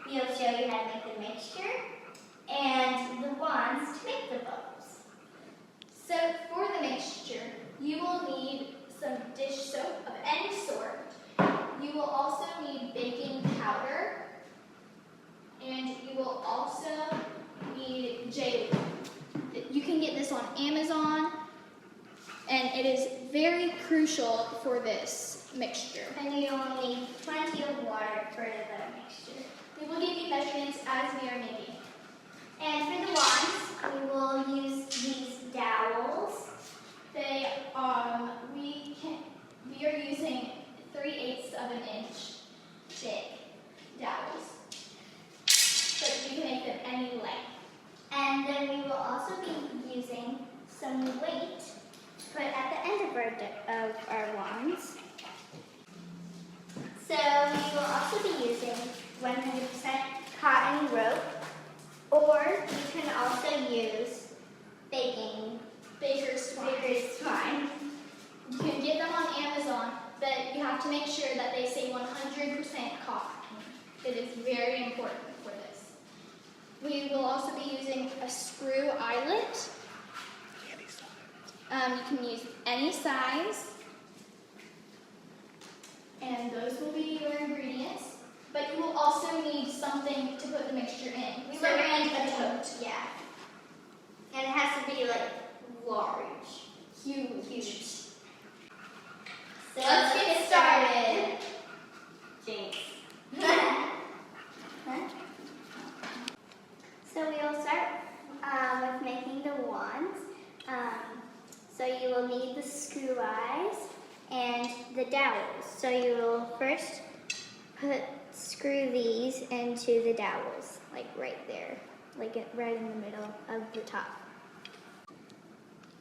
We'll show you how to make the mixture and the wands to make the bubbles. So for the mixture, you will need some dish soap of any sort. You will also need baking powder, and you will also need jelly. You can get this on Amazon, and it is very crucial for this mixture. And you will need plenty of water for the mixture. We will give you measurements as we are making. And for the wands, we will use these dowels. They we are using 3/8 of an inch thick dowels, so that you can make them any length. And then we will also be using some weight to put at the end of our wands. So we will also be using 100% cotton rope, or you can also use baker's twine. You can get them on Amazon, but you have to make sure that they say 100% cotton. It is very important for this. We will also be using a screw eyelet. You can use any size. And those will be your ingredients. But you will also need something to put the mixture in. We recommend a tote. Yeah. And it has to be like large. Huge. So let's get started. Jinx. So we will start with making the wands. So you will need the screw eyes and the dowels. So you will first screw these into the dowels, like right there, like right in the middle of the top.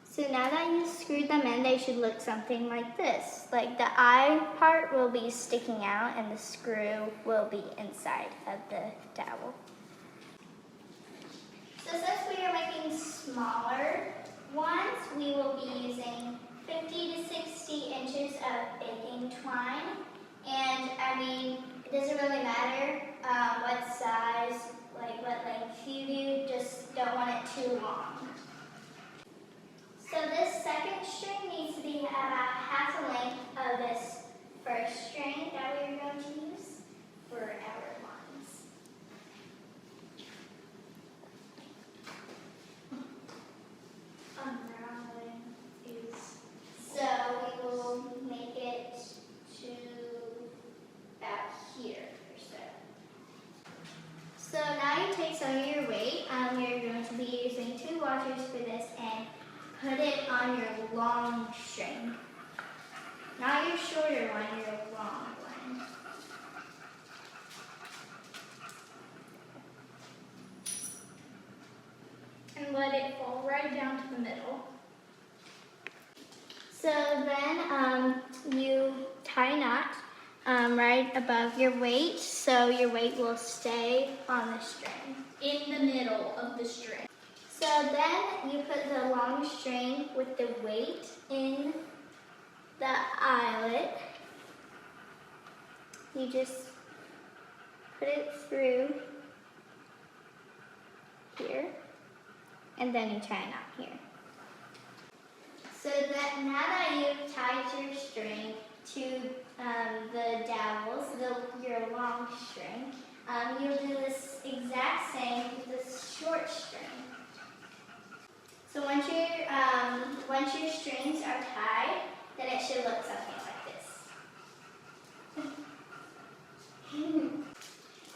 So now that you screwed them in, they should look something like this. Like the eye part will be sticking out and the screw will be inside of the dowel. So since we are making smaller ones, we will be using 50 to 60 inches of baking twine. And I mean, it doesn't really matter what size, like what length you do, just don't want it too long. So this second string needs to be about half the length of this first string that we're going to use for our wands. So we will make it to about here or so. So now you take some of your weight. You're going to be using 2 washers for this and put it on your long string. Not your shorter one, your long one. And let it fall right down to the middle. So then you tie a knot right above your weight, so your weight will stay on the string, in the middle of the string. So then you put the long string with the weight in the eyelet. You just put it through here, and then you tie a knot here. So that now that you've tied your string to the dowels, your long string, you'll do this exact same with this short string. So once your strings are tied, then it should look something like this.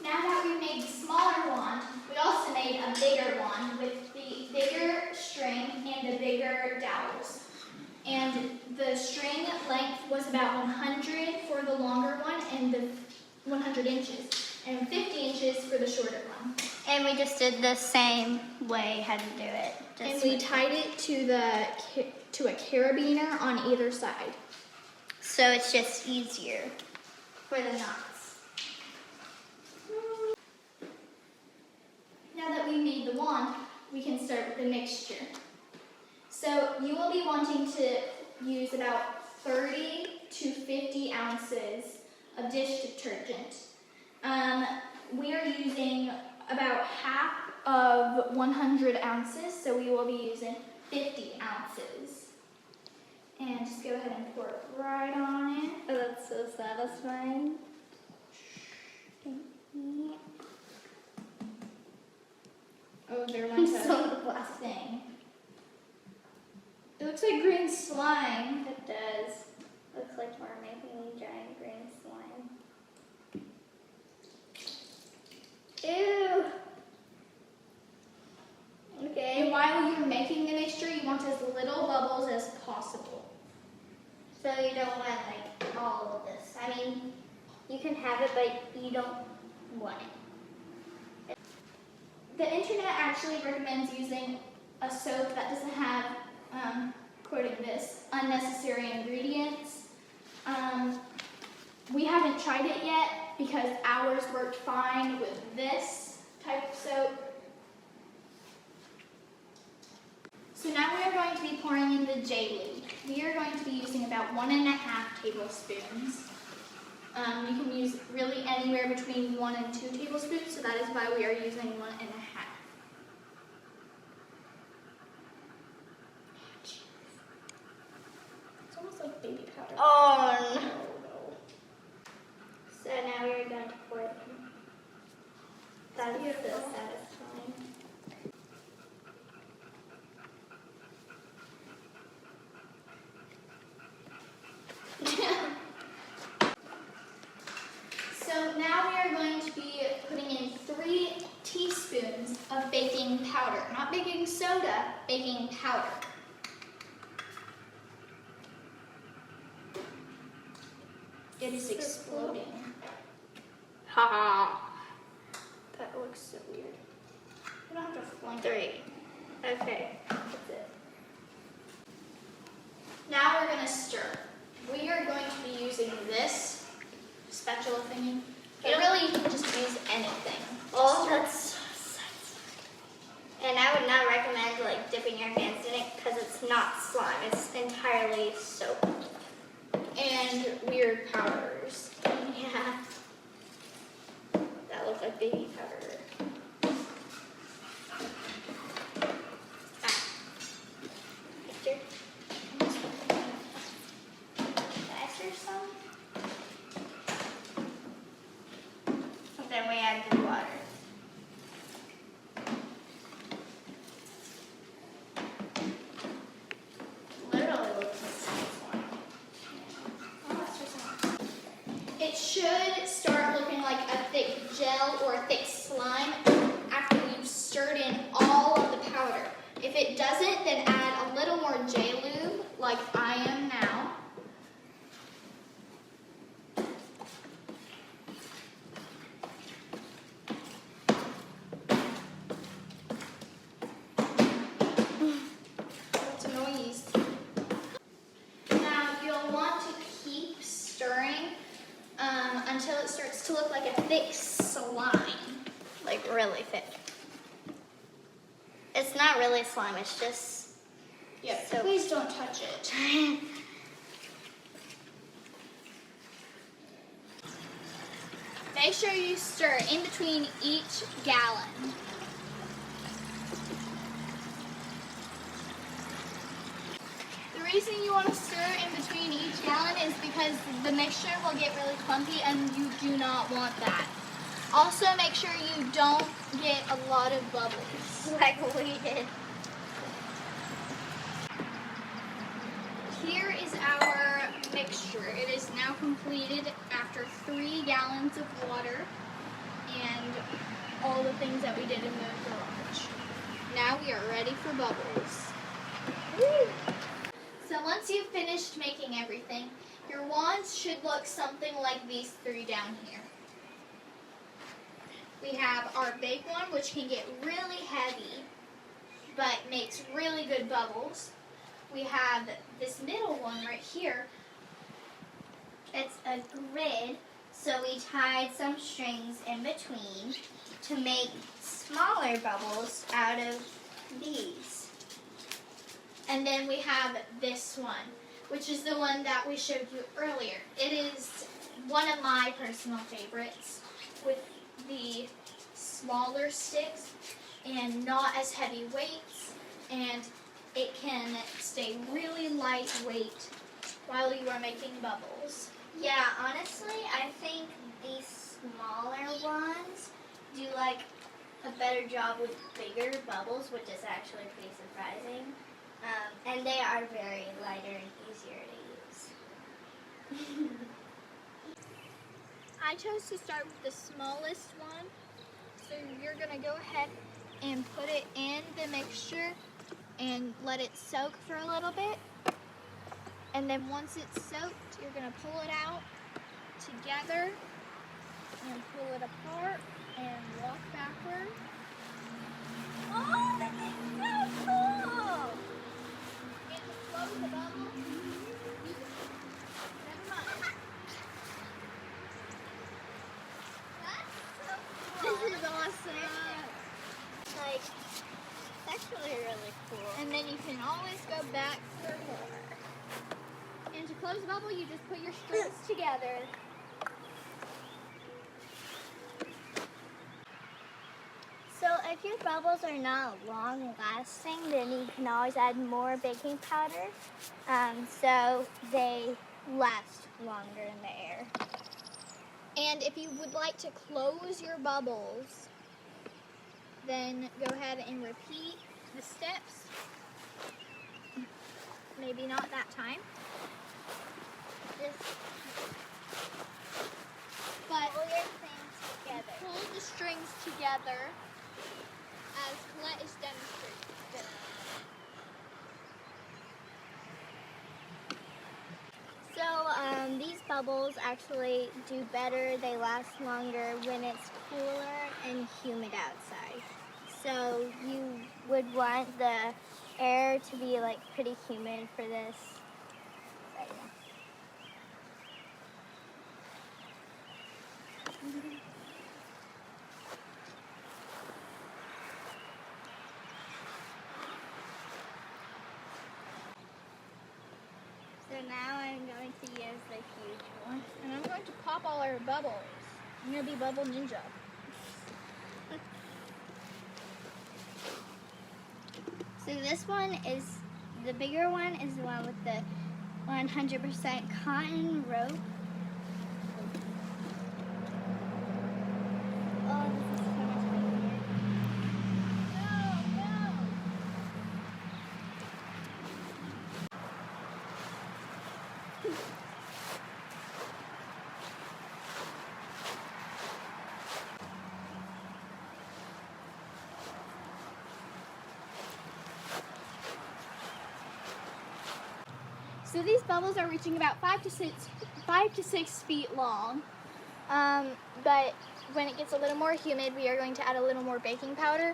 Now that we made the smaller wand, we also made a bigger wand with the bigger string and the bigger dowels. And the string length was about 100 for the longer one and the 100 inches, and 50 inches for the shorter one. And we just did the same way how to do it. And we tied it to a carabiner on either side. So it's just easier for the knots. Now that we made the wand, we can start with the mixture. So you will be wanting to use about 30 to 50 ounces of dish detergent. We are using about half of 100 ounces, so we will be using 50 ounces. And just go ahead and pour it right on it. Oh, that's so satisfying. Oh, there went a glass thing. It looks like green slime. It does. Looks like we're making giant green slime. Ew. Okay. And while you're making the mixture, you want as little bubbles as possible. So you don't want like all of this. I mean, you can have it, but you don't want it. The internet actually recommends using a soap that doesn't have, quoting this, unnecessary ingredients. We haven't tried it yet because ours worked fine with this type of soap. So now we are going to be pouring in the J-Lube. We are going to be using about 1.5 tablespoons. You can use really anywhere between 1 and 2 tablespoons, so that is why we are using 1.5. It's almost like baby powder. Oh no. So now we're going to pour it in. That's so satisfying. So now we are going to be putting in 3 teaspoons of baking powder. Not baking soda, baking powder. It is exploding. Haha. That looks so weird. You don't have to flank 3. Okay, that's it. Now we're going to stir. We are going to be using this spatula thingy. But really, just use anything. Oh, that's so satisfying. And I would not recommend like dipping your hands in it because it's not slime. It's entirely soap. And weird powders. Yeah. That looks like baby powder. Picture. Can I stir some? Then we add the water. Literally looks like slime. Oh, let's try some. It should start looking like a thick gel or a thick slime after you've stirred in all of the powder. If it doesn't, then add a little more J-Lube, like I am now. That's a noise. Now you'll want to keep stirring until it starts to look like a thick slime. Like really thick. It's not really slime, it's just Yeah, so please don't touch it. Make sure you stir in between each gallon. The reason you want to stir in between each gallon is because the mixture will get really clumpy and you do not want that. Also, make sure you don't get a lot of bubbles. like we did. Here is our mixture. It is now completed after 3 gallons of water and all the things that we did in the garage. Now we are ready for bubbles. Woo! So once you've finished making everything, your wands should look something like these 3 down here. We have our big one, which can get really heavy, but makes really good bubbles. We have this middle one right here. It's a grid, So we tied some strings in between to make smaller bubbles out of these. And then we have this one, which is the one that we showed you earlier. It is one of my personal favorites with the smaller sticks and not as heavy weights, and it can stay really lightweight while you are making bubbles. Yeah, honestly, I think these smaller ones do like a better job with bigger bubbles, which is actually pretty surprising. And they are very lighter and easier to use. I chose to start with the smallest one, so you're going to go ahead and put it in the mixture and let it soak for a little bit. And then once it's soaked, you're going to pull it out together and pull it apart and walk backward. Oh, this is so cool! And to close the bubble, never mind. That's so This cool. is awesome. Like, it's actually really cool. And then you can always go back for more. And to close the bubble, you just put your strings together. So if your bubbles are not long lasting, then you can always add more baking powder, so they last longer in the air. And if you would like to close your bubbles, then go ahead and repeat the steps. Maybe not that time. But Pull your things together. pull the strings together as Colette is demonstrating. So these bubbles actually do better. They last longer when it's cooler and humid outside. So you would want the air to be like pretty humid for this. But, yeah. So now I'm going to use the huge one. And I'm going to pop all our bubbles. I'm going to be Bubble Ninja. So this one is, the bigger one is the one with the 100% cotton rope. Oh, this is so much bigger. So these bubbles are reaching about 5 to 6 feet long. But when it gets a little more humid, we are going to add a little more baking powder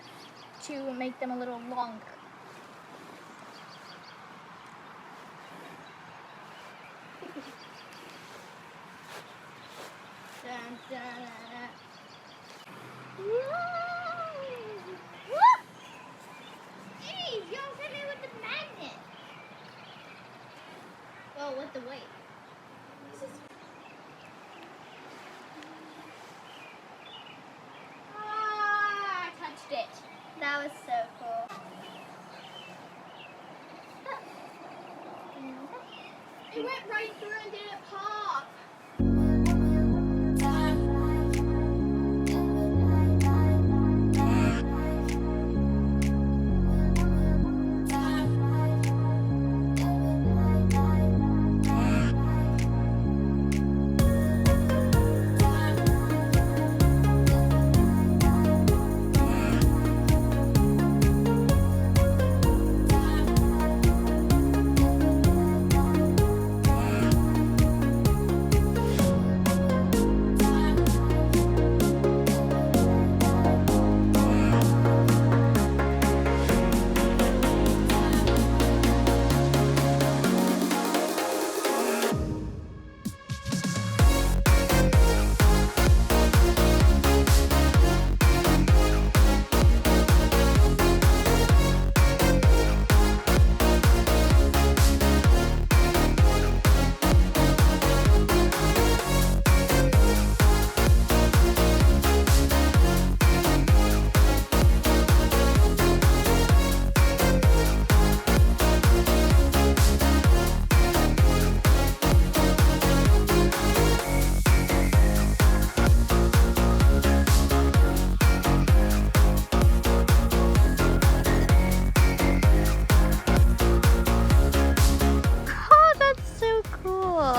to make them a little longer. Dun, dun, dun, dun. Hey, you don't hit me with the magnet. Well, with the weight. Ah, I touched it. That was so cool. It went right through and didn't pop.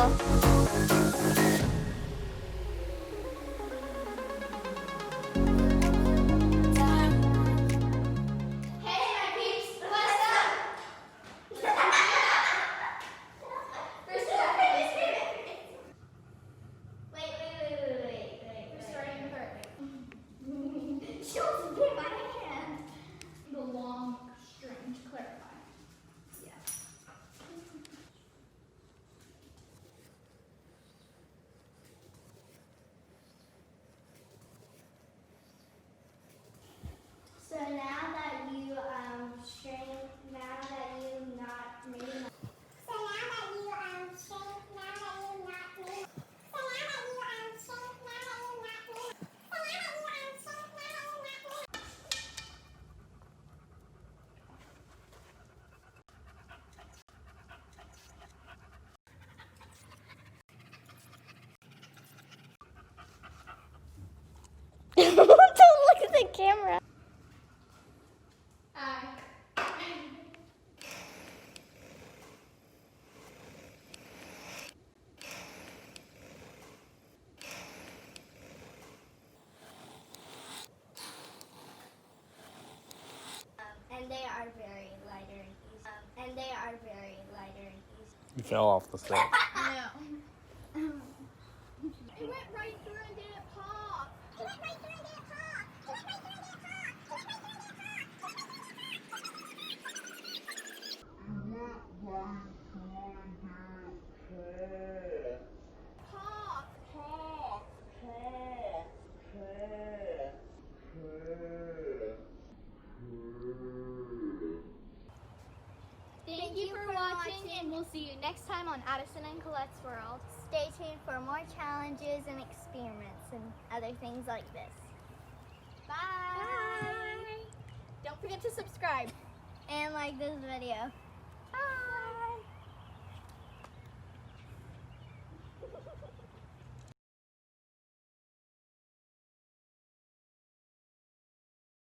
Hey, my peeps, what's up? Wait. We're starting with she wants to get my hand. The long string to clarify. Yeah. So now that you string, now that you not made my Don't look at the camera. And they are very lighter and easy. You fell off the step. No. It went right through and didn't pop. Thank you for watching, and we'll see you next time on Addison and Colette's World. Stay tuned for more challenges and experiments and other things like this. Bye. Don't forget to subscribe. And like this video. Bye.